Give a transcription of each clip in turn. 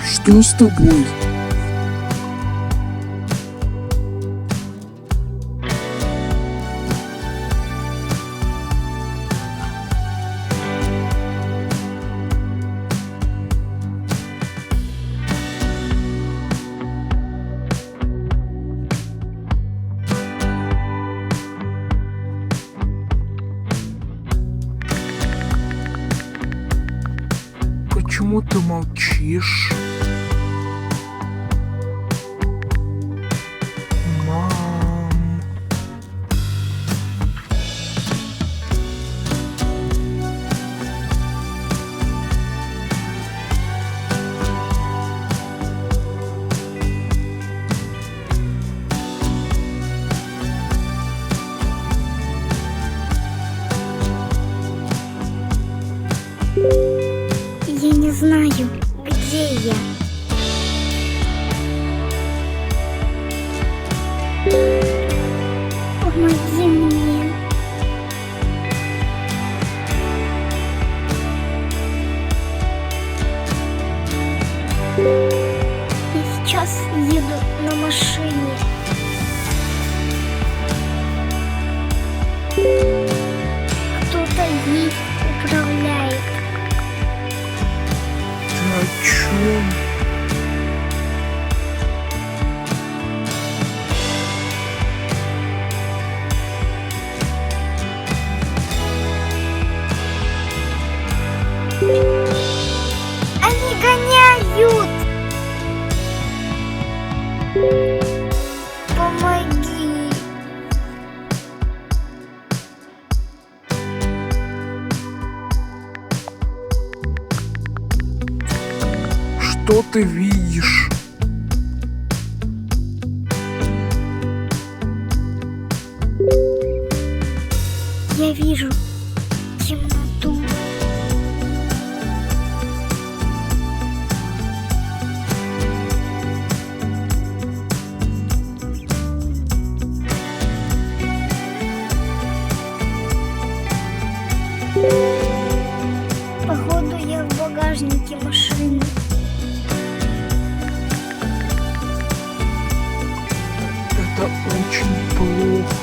Что с тобой? Почему ты молчишь? Мам. Я не знаю, где я. Помоги мне. Я сейчас еду на машине. Кто-то ей управляет. Ты о чем? Они гоняют! Помоги! Что ты видишь? Я вижу темноту. Походу, я в багажнике машины. Это очень плохо.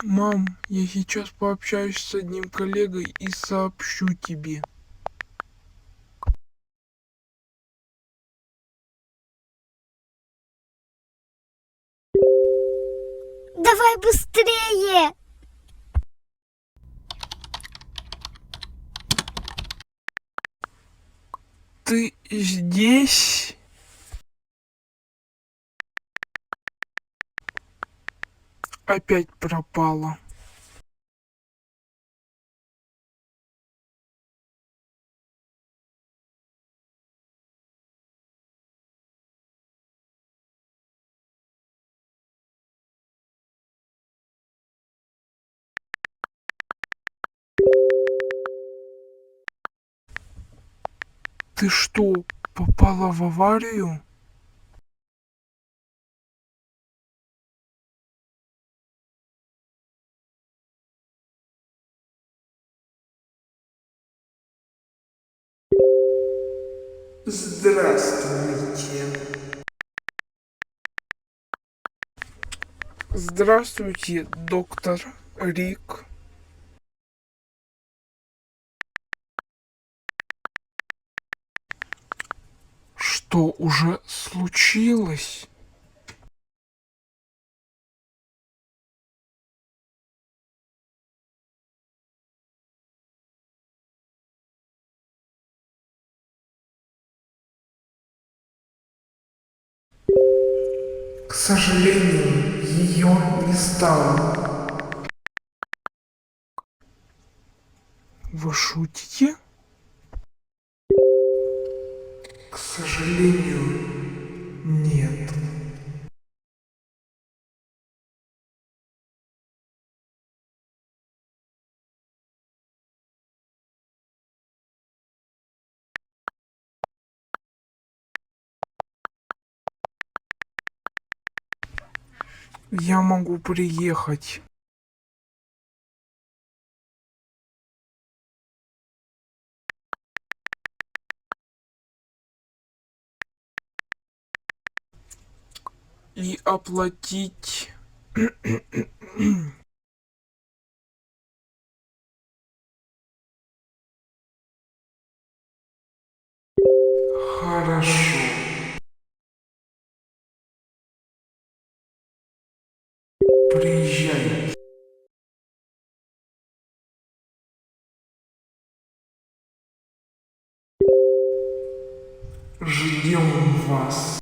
Мам, я сейчас пообщаюсь с одним коллегой и сообщу тебе. Давай быстрее! Ты здесь? Опять пропала. Ты что, попала в аварию? Здравствуйте. Здравствуйте, доктор Рик. Что уже случилось? К сожалению, ее не стало. Вы шутите? К сожалению, нет. Я могу приехать. И оплатить. Хорошо. Приезжай. Ждем вас.